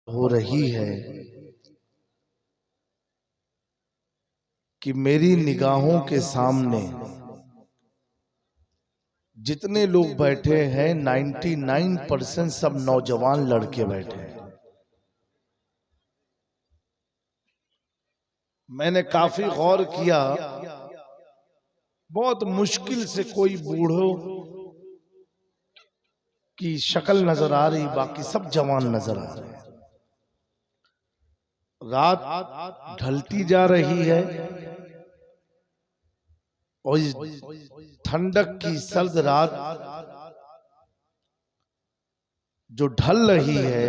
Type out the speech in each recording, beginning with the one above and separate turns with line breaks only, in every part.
हो रही है कि मेरी निगाहों के सामने जितने लोग बैठे हैं 99% सब नौजवान लड़के बैठे हैं। मैंने काफी गौर किया, बहुत मुश्किल से कोई बूढ़ों की शक्ल नजर आ रही, बाकी सब जवान नजर आ रहे हैं। रात ढलती जा रही है और इस ठंडक की सर्द रात जो ढल रही है,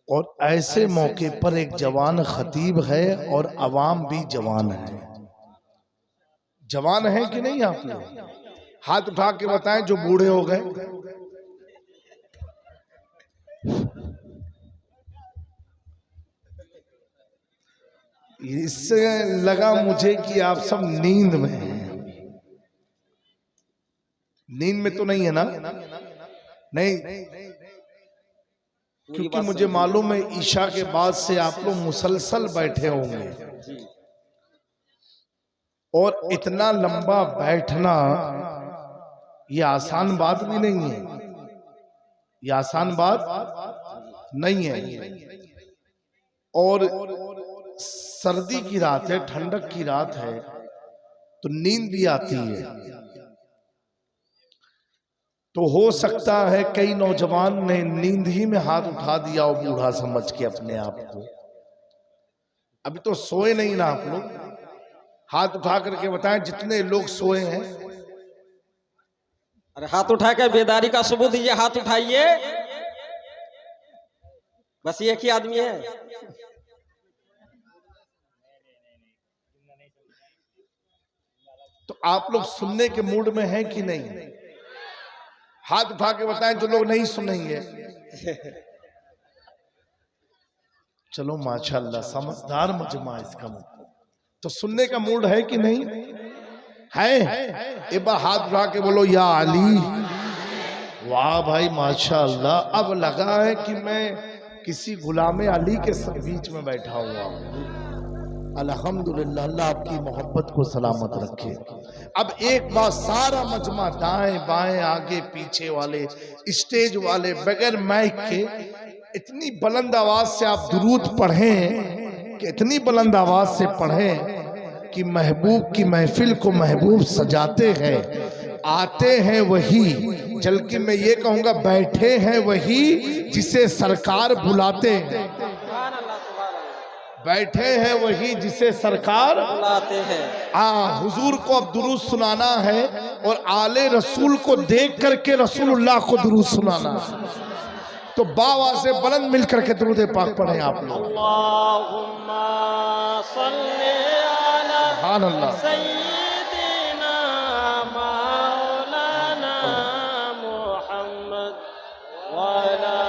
और ऐसे मौके पर एक जवान खतीब है और अवाम भी जवान है। जवान है कि नहीं? आप लोग हाथ उठा के बताएं जो बूढ़े हो गए। इससे लगा मुझे कि आप सब नींद में हैं। नींद में तो नहीं है ना? नहीं, क्योंकि मुझे मालूम है ईशा के बाद से आप लोग मुसलसल बैठे होंगे, और इतना लंबा बैठना ये आसान बात भी नहीं है। ये आसान बात नहीं है। और सर्दी की रात है, ठंडक की रात है, तो नींद भी आती है। तो हो सकता है कई नौजवान ने नींद ही में हाथ उठा दिया हो, बूढ़ा समझ के अपने आप को। अभी तो सोए नहीं ना आप लोग? हाथ उठा करके बताएं जितने लोग सोए हैं।
अरे हाथ उठा कर बेदारी का सबूत दीजिए, हाथ उठाइए। बस एक ही आदमी है।
तो आप लोग सुनने के मूड में हैं कि नहीं? हाथ उठा के बताएं जो लोग नहीं सुनेंगे। चलो माशाल्लाह, समझदार मजमा इसका मतलब। तो सुनने का मूड है कि नहीं है? एक बार हाथ उठा के बोलो या अली। वाह भाई माशाल्लाह, अब लगा है कि मैं किसी गुलामे अली के बीच में बैठा हुआ हूं। अल्हम्दुलिल्लाह, अल्लाह आपकी मोहब्बत को सलामत रखे। अब एक बार सारा मजमा, दाएं बाएं आगे पीछे वाले, स्टेज वाले, बगैर माइक के इतनी बुलंद आवाज से आप दुरूद पढ़ें कि इतनी बुलंद आवाज से पढ़ें कि महबूब की महफिल को महबूब सजाते हैं। आते हैं वही, बल्कि मैं ये कहूंगा बैठे हैं वही जिसे सरकार बुलाते हैं। बैठे हैं वही जिसे सरकार
बुलाते हैं।
हुजूर को अब दुरूद सुनाना है, और आले रसूल को देख करके रसूलुल्लाह को दुरूद सुनाना है। तो बावा से बुलंद मिलकर के दुरूद पाक पढ़ें आप लोग।
अल्लाहुम्मा सल्ली अला
सुभान अल्लाह।
सय्यिदिना मौलाना मुहम्मद व अला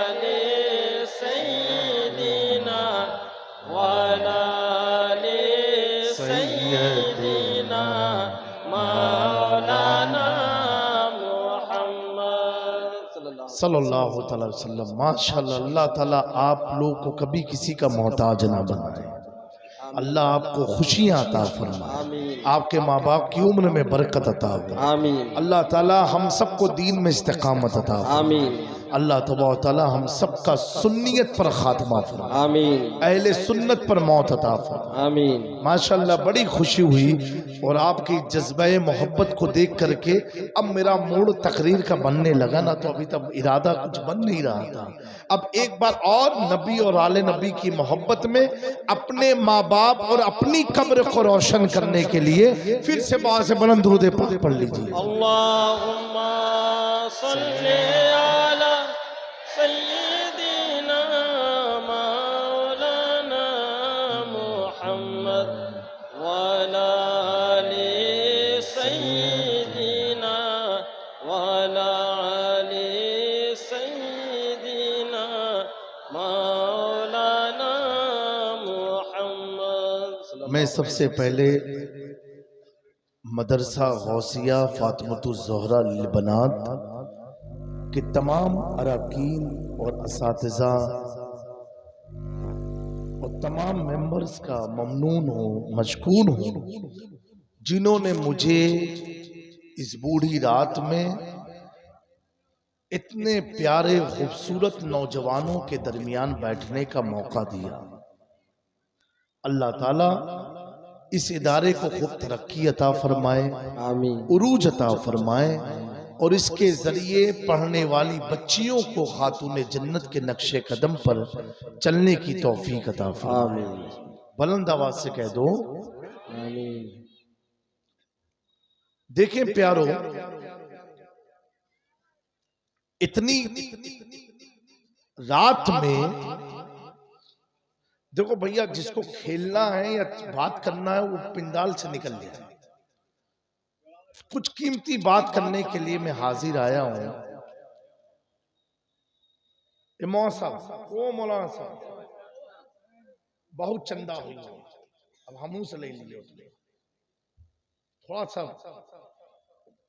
आलि सय्यिदिना व अला आलि सय्यिदिना मौलाना सल्लल्लाहु अलैहि वसल्लम। माशाल्लाह, अल्लाह ताला आप लोग को कभी किसी का मोहताज ना बनाए। अल्लाह आपको खुशियां अता फरमाए, आपके माँ बाप की उम्र में बरकत अता हो। अल्लाह ताला हम सबको दीन में इस्तिकामत अता फरमाए। अल्लाह तबारक ताला हम सबका सुन्नियत पर खात्मा फरमाए, अहले सुन्नत पर मौत अता फरमाए। माशाल्लाह, बड़ी खुशी हुई, और आपकी जज्बे मोहब्बत को देख करके अब मेरा मूड तकरीर का बनने लगा ना, तो अभी तक इरादा कुछ बन नहीं रहा था। अब एक बार और नबी और आले नबी की मोहब्बत में अपने माँ बाप और अपनी कब्र को रोशन करने के लिए फिर से बहुत से बुलंद दुरूद पाक पढ़ लीजिए। अल्लाहुम्मा सल्ली अला सय्यिदिना मौलाना मुहम्मद व अला आलि सय्यिदिना व अला आलि सय्यिदिना मौलाना मुहम्मद।
मैं सबसे पहले मदरसा गौसिया फातिमतुज़ ज़ोहरा लिल बनात के तमाम अरकान
और असातिज़ा और तमाम मेंबर्स का ममनून हूँ, मशकूर हूँ, जिन्होंने मुझे इस बूढ़ी रात में इतने प्यारे खूबसूरत नौजवानों के दरमियान बैठने का मौका दिया। अल्लाह ताला इस इदारे को खूब तरक्की अता फरमाए, आमीन, उरूज अता फरमाए और इसके जरिए पढ़ने वाली बच्चियों को खातूने जन्नत के नक्शे कदम पर चलने की तौफीक अता फरमाए। बुलंद आवाज से कह दो आमीन। देखें प्यारो, इतनी रात में देखो भैया, जिसको खेलना है या बात करना है वो पिंडाल से निकल जाए। कुछ कीमती बात करने के लिए मैं हाजिर आया हूं। मौलाना साहब बहुत चंदा हुई, अब हमू से ले लिए थोड़ा सा,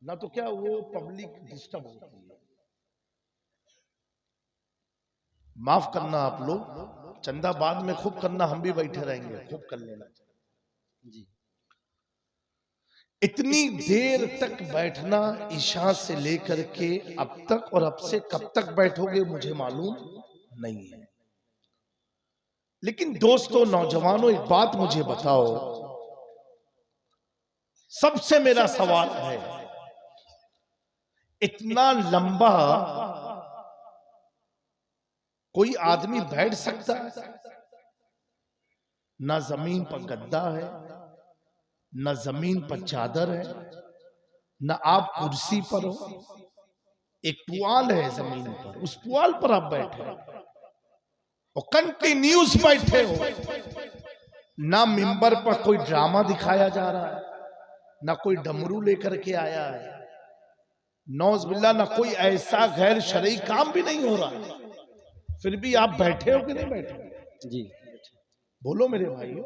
ना तो क्या वो पब्लिक डिस्टर्ब होती है। माफ करना आप लोग, चंदा बाद में खूब करना, हम भी बैठे रहेंगे, खूब कर लेना जी। इतनी देर तक बैठना, ईशा से लेकर के अब तक, और अब से कब तक बैठोगे मुझे मालूम नहीं है। लेकिन दोस्तों, नौजवानों, एक बात मुझे बताओ, सबसे मेरा सवाल है, इतना लंबा कोई आदमी बैठ सकता है? ना जमीन पर गद्दा है, ना जमीन पर चादर है, ना आप कुर्सी पर हो, एक पुआल है जमीन पर, उस पुआल पर आप बैठे और कंटिन्यूस बैठे हो। ना मिंबर पर कोई ड्रामा दिखाया जा रहा है, ना कोई डमरू लेकर के आया है, नौज बिल्ला, ना कोई ऐसा गैर शरई काम भी नहीं हो रहा है, फिर भी आप बैठे हो कि नहीं बैठे जी? बोलो मेरे भाइयों,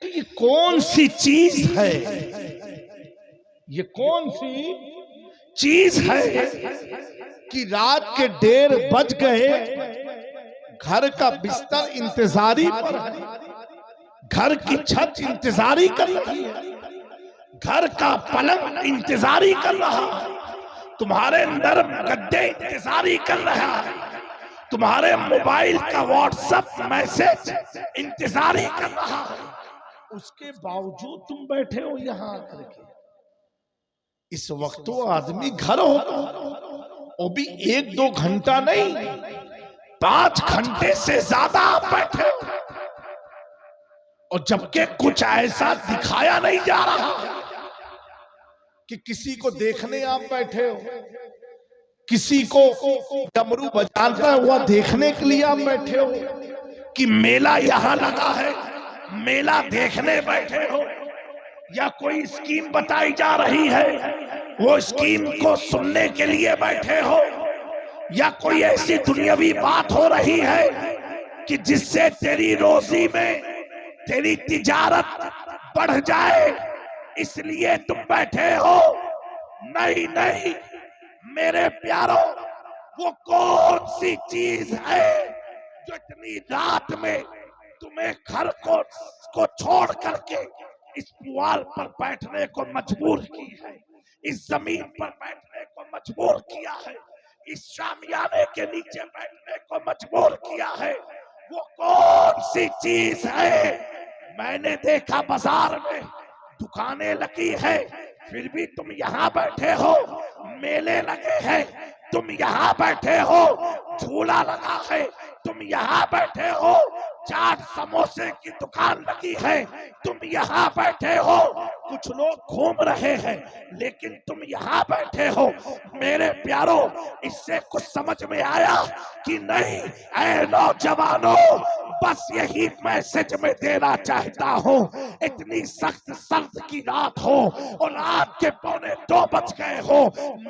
ये कौन सी चीज है? ये कौन सी चीज है कि रात के 1:30 बज गए, घर का बिस्तर इंतजारी पर है, घर की छत इंतजारी कर रही है, घर का पलंग इंतजारी कर रहा है, तुम्हारे नरम गद्दे इंतजारी कर रहा है, तुम्हारे मोबाइल का व्हाट्सएप मैसेज इंतजारी कर रहा है, उसके बावजूद तुम बैठे हो यहां आकर के। इस वक्त तो आदमी घर होगा, वो भी 1-2 घंटा नहीं, 5 घंटे से ज्यादा आप बैठे हो, और जबकि कुछ ऐसा दिखाया नहीं जा रहा कि किसी को देखने आप बैठे हो, किसी को डमरू बजाता हुआ देखने के लिए आप बैठे हो, कि मेला यहां लगा है, मेला देखने बैठे हो, या कोई स्कीम बताई जा रही है, वो स्कीम को सुनने के लिए बैठे हो, या कोई ऐसी दुनियावी बात हो रही है कि जिससे तेरी रोजी में तेरी तिजारत बढ़ जाए, इसलिए तुम बैठे हो। नहीं नहीं मेरे प्यारों, वो कौन सी चीज है जो इतनी रात में तुम्हें घर को छोड़ करके इस पुआल पर बैठने को मजबूर की है, इस जमीन पर बैठने को मजबूर किया है, इस शामियाने के नीचे बैठने को मजबूर किया है? वो कौन सी चीज है? मैंने देखा बाजार में दुकानें लगी है, फिर भी तुम यहाँ बैठे हो, मेले लगे हैं, तुम यहाँ बैठे हो, झूला लगा है, तुम यहाँ बैठे हो, चाट समोसे की दुकान लगी है, तुम यहाँ बैठे हो, कुछ लोग घूम रहे हैं, लेकिन तुम यहाँ बैठे हो। मेरे प्यारों, इससे कुछ समझ में आया कि नहीं? ऐ नौजवानों, बस यही मैसेज मैं देना चाहता हूँ। इतनी सख्त सर्द की रात हो और रात के 1:45 बज गए हो,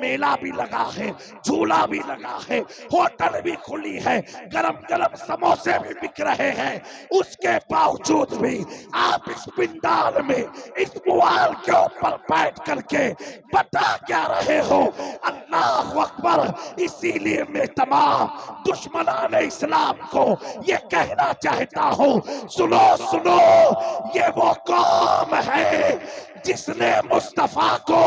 मेला भी लगा है, झूला भी लगा है, होटल भी खुली है, गरम गरम समोसे भी बिक रहे हैं, उसके बावजूद भी आप इस पिंडाल में, इस सवाल के ऊपर बैठ करके बता क्या रहे हो? अल्लाह अकबर। इसीलिए मैं तमाम दुश्मनान इस्लाम को ये कहना चाहता हूँ, सुनो सुनो, ये वो कौम है जिसने मुस्तफा को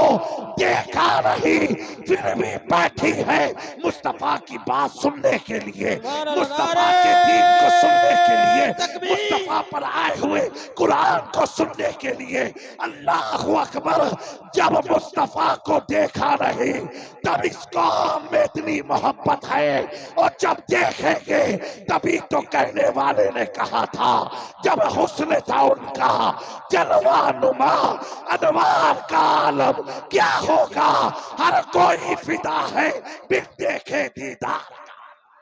देखा नहीं फिर भी बैठी है मुस्तफा की बात सुनने के लिए, मुस्तफा के दीन को सुनने के लिए, मुस्तफा पर आए हुए कुरान को सुनने के लिए। अल्लाह अकबर। जब मुस्तफा को देखा नहीं तब इस कौम में इतनी मोहब्बत है, और जब देखेंगे तभी तो कहने वाले ने कहा था, जब हुस्न था उनका जलवा नुमा अनवार का आलम क्या होगा, हर कोई फिदा है बिन देखे दीदार का।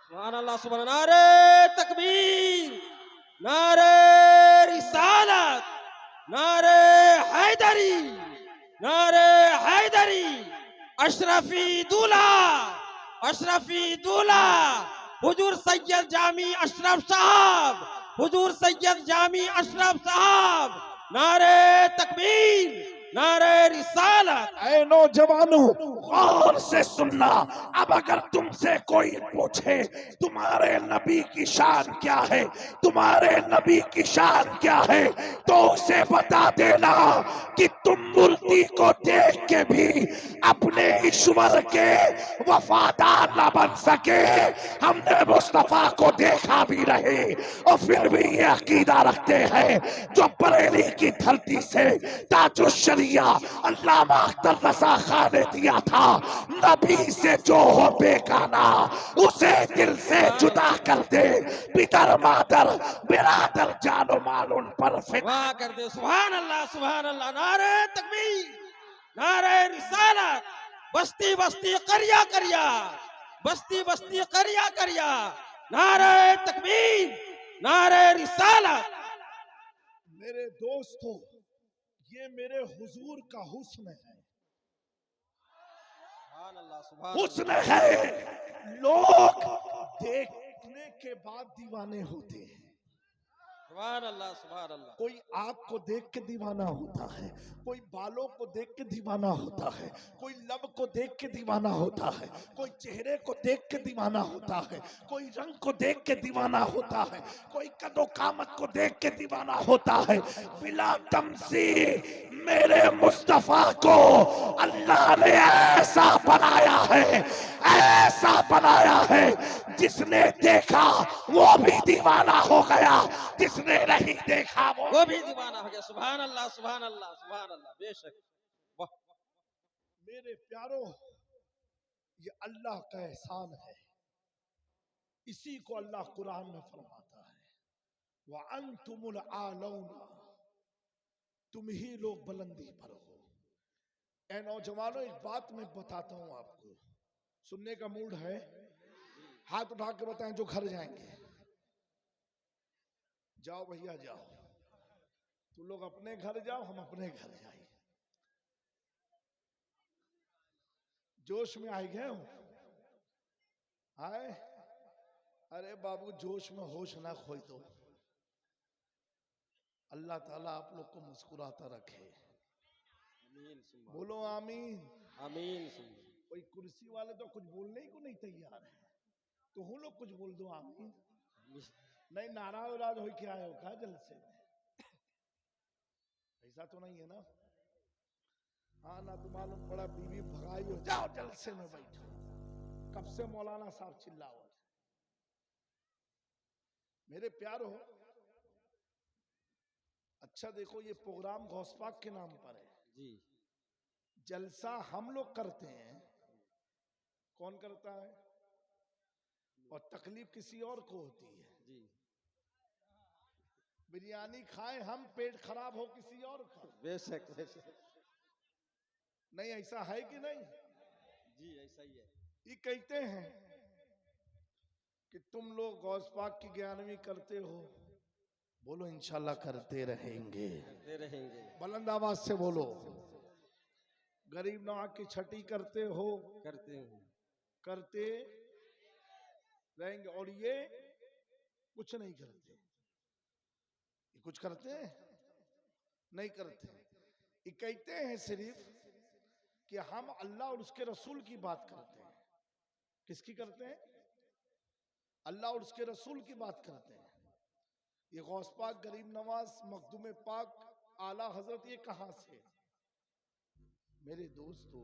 सुभान अल्लाह सुभान अल्लाह। नारे तकबीर, नारे रिसालत, नारे हैदरी, नारे हैदरी। अशरफी दूल्हा, अशरफी दूल्हा हुजूर सैयद जामी अशरफ साहब, हुजूर सैयद जामी अशरफ साहब। नारे तकबीर, नारे रिसालत।
ऐ नौजवानों, गौर से सुनना। अब अगर तुमसे कोई पूछे तुम्हारे नबी की शान क्या है, तुम्हारे नबी की शान क्या है, तो उसे बता देना कि तुम मूर्ति को देख के भी अपने ईश्वर के वफादार न बन सके। हमने मुस्तफा को देखा भी नहीं और फिर भी ये अकीदा रखते हैं, जो बरेली की धरती से ताजुश शरिया अल्लामा अख्तर रज़ा खान ने दिया था, नबी से जो हो बेगाना उसे दिल से जुदा कर दे, पितर मादर बिरादर जानो माल उन पर फिदा
वाह कर दे। सुभान अल्लाह सुभान अल्लाह। नारे तकबीर, नारे रिसालत। बस्ती बस्ती करिया करिया, बस्ती बस्ती करिया करिया। नारे तकबीर, नारे रिसालत।
मेरे दोस्तों, ये मेरे हुजूर का हुस्न है,
सुभान अल्लाह सुभान
हुस्न है। लोग
देखने के बाद दीवाने होते हैं।
सुभान अल्लाह सुभान अल्लाह।
कोई आँख को देख के दीवाना होता है, कोई बालों को देख के दीवाना होता है, कोई लब को देख के दीवाना होता है, कोई चेहरे को देख के दीवाना होता है, कोई रंग को देख के दीवाना होता है, कोई कदो कामत को देख के दीवाना होता है। बिला तमसील मेरे मुस्तफा को अल्लाह ने ऐसा बनाया है, ऐसा बनाया है, जिसने देखा वो भी दीवाना हो गया, जिसने नहीं देखा
वो भी दीवाना हो गया। सुभान अल्लाह सुभान अल्लाह सुभान अल्लाह। बेशक। वाह।
मेरे प्यारो, ये अल्लाह का एहसान है। इसी को अल्लाह कुरान में फरमाता है, व अंतुमुल आलौना, तुम ही लोग बुलंदी पर हो। ऐ नौजवानों, एक बात मैं बताता हूं आपको, सुनने का मूड है? हाथ उठा के बताएं जो घर जाएंगे। जाओ भैया जाओ, तुम लोग अपने घर जाओ, हम अपने घर जाए। जोश में आ गए हो? आए? अरे बाबू, जोश में होश ना खोई दो। अल्लाह ताला आप लोग को मुस्कुराता रखे।
आमीन सुम्मा
बोलो आमीन।
आमीन सुम्मा।
कोई कुर्सी वाले तो कुछ बोलने ही को नहीं तैयार है, तो हम लोग कुछ बोल दो आमीन। नहीं, नाराज नाराज हो क्या आए हो क्या जलसे में? ऐसा तो नहीं है ना? हाँ ना, तो मालूम पड़ा बीवी भगाई हो, जाओ जलसे में बैठो। कब से मौलाना साहब चिल्लाओ। मेरे प्यार हो, अच्छा देखो, ये प्रोग्राम गौसपाक के नाम पर है
जी।
जलसा हम लोग करते हैं, कौन करता है? और तकलीफ किसी और को होती है।
जी।
बिरयानी खाएं हम, पेट खराब हो किसी और का।
बेशक बेशक।
नहीं, ऐसा है कि नहीं?
जी ऐसा ही है।
ये कहते हैं कि तुम लोग गौस पाक की 11वीं करते हो। बोलो इंशाल्लाह करते रहेंगे।
करते रहेंगे।
बुलंद आवाज से बोलो। गरीब नवाज की छठी करते हो?
करते हैं।
करते रहेंगे। और ये कुछ नहीं करते। ये कुछ करते हैं? नहीं करते। ये कहते हैं सिर्फ कि हम अल्लाह और उसके रसूल की बात करते हैं। किसकी करते हैं? अल्लाह और उसके रसूल की बात करते हैं। ये गौस पाक, गरीब नवाज, मखदूम पाक, आला हजरत, ये कहां से? मेरे दोस्तों,